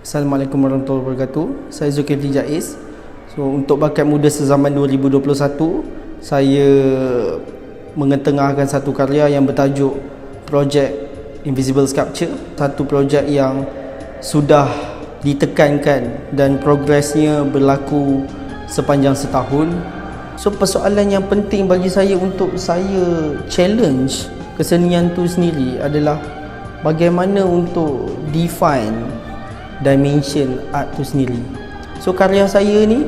Assalamualaikum warahmatullahi wabarakatuh. Saya Zulkifli Jaiz. Untuk bakat muda sezaman 2021, saya mengetengahkan satu karya yang bertajuk Project Invisible Sculpture. Satu projek yang sudah ditekankan dan progresnya berlaku sepanjang setahun. Persoalan yang penting bagi saya untuk saya challenge kesenian tu sendiri adalah bagaimana untuk define dimension art tu sendiri. Karya saya ni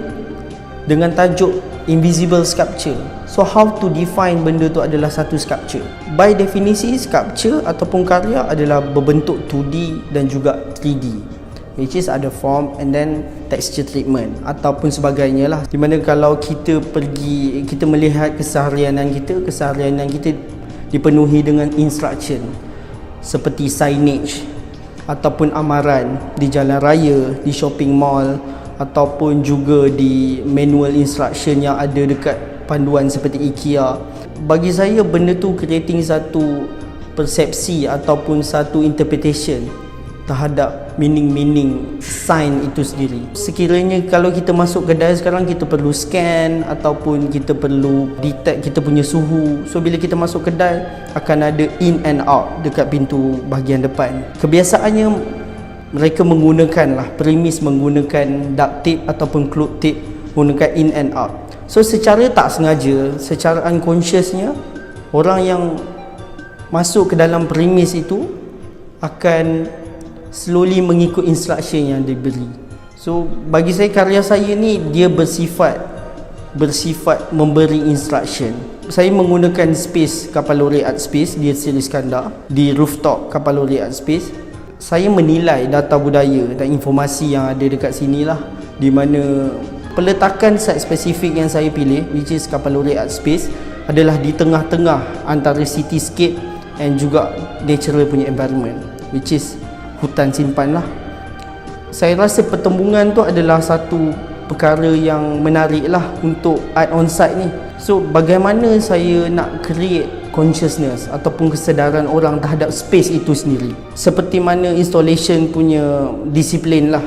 dengan tajuk Invisible Sculpture. How to define benda tu adalah satu sculpture. By definisi, sculpture ataupun karya adalah berbentuk 2D dan juga 3D, which is ada form and then texture treatment ataupun sebagainya lah. Di mana kalau kita melihat keseharianan kita dipenuhi dengan instruction seperti signage ataupun amaran di jalan raya, di shopping mall, ataupun juga di manual instruction yang ada dekat panduan seperti IKEA. Bagi saya benda tu creating satu persepsi ataupun satu interpretation terhadap meaning sign itu sendiri. Sekiranya kalau kita masuk kedai sekarang, kita perlu scan ataupun kita perlu detect kita punya suhu. Bila kita masuk kedai akan ada in and out dekat pintu bahagian depan. Kebiasaannya mereka menggunakan menggunakan duct tape ataupun cloth tape, menggunakan in and out. Secara tak sengaja, secara unconsciousnya, orang yang masuk ke dalam premis itu akan slowly mengikut instruction yang diberi. Bagi saya, karya saya ni dia bersifat memberi instruction. Saya menggunakan space Kapal Lori Art Space di Seri Iskandar, di rooftop Kapal Lori Art Space. Saya menilai data budaya dan informasi yang ada dekat sini lah, di mana peletakan site spesifik yang saya pilih, which is Kapal Lori Art Space, adalah di tengah-tengah antara cityscape and juga natural punya environment, which is hutan simpan lah. Saya rasa pertembungan tu adalah satu perkara yang menarik lah untuk art on site ni. Bagaimana saya nak create consciousness ataupun kesedaran orang terhadap space itu sendiri. Seperti mana installation punya disiplin lah,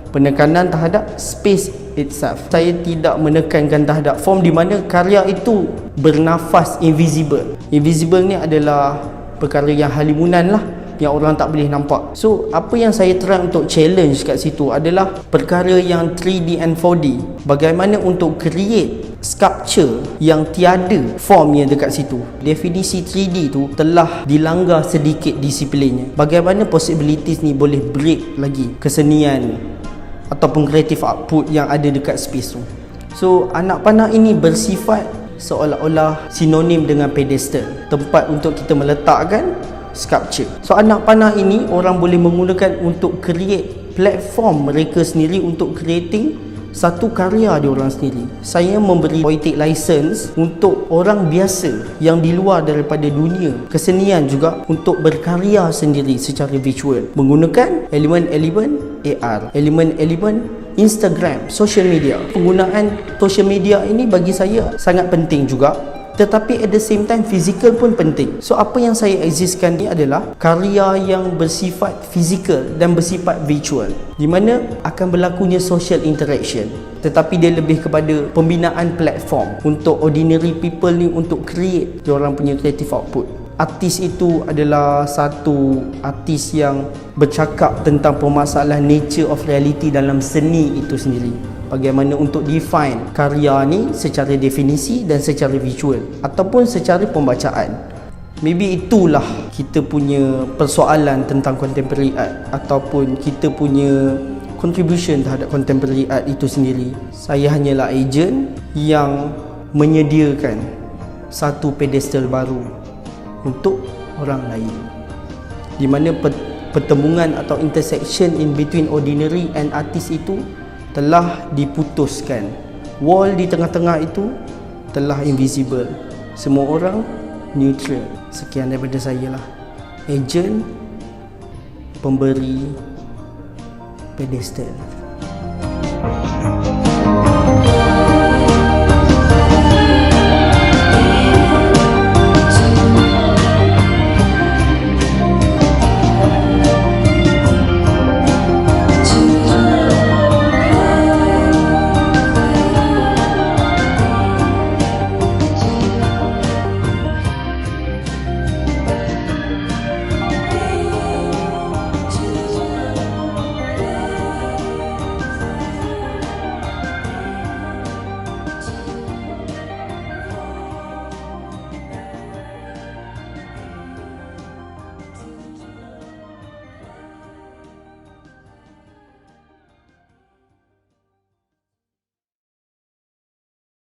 penekanan terhadap space itself. Saya tidak menekankan terhadap form, di mana karya itu bernafas invisible. Invisible ni adalah perkara yang halimunan lah, yang orang tak boleh nampak. Apa yang saya try untuk challenge kat situ adalah perkara yang 3D and 4D. Bagaimana untuk create sculpture yang tiada formnya dekat situ. Definisi 3D tu telah dilanggar sedikit disiplinnya. Bagaimana possibilities ni boleh break lagi kesenian ataupun creative output yang ada dekat space tu. Anak panah ini bersifat seolah-olah sinonim dengan pedestal, tempat untuk kita meletakkan sculpture. Anak panah ini orang boleh menggunakan untuk create platform mereka sendiri untuk creating satu karya diorang sendiri. Saya memberi poetic license untuk orang biasa yang di luar daripada dunia kesenian juga untuk berkarya sendiri secara visual menggunakan elemen-elemen AR, elemen-elemen Instagram, social media. Penggunaan social media ini bagi saya sangat penting juga, tetapi at the same time physical pun penting. Apa yang saya existkan ni adalah karya yang bersifat fizikal dan bersifat visual, di mana akan berlakunya social interaction, tetapi dia lebih kepada pembinaan platform untuk ordinary people ni untuk create diorang punya creative output. Artis itu adalah satu artis yang bercakap tentang permasalahan nature of reality dalam seni itu sendiri. Bagaimana untuk define karya ni secara definisi dan secara visual ataupun secara pembacaan. Maybe itulah kita punya persoalan tentang contemporary art ataupun kita punya contribution terhadap contemporary art itu sendiri. Saya hanyalah agent yang menyediakan satu pedestal baru untuk orang lain, di mana pertembungan atau intersection in between ordinary and artist itu telah diputuskan. Wall di tengah-tengah itu telah invisible. Semua orang neutral. Sekian daripada saya lah, agent pemberi pedestal.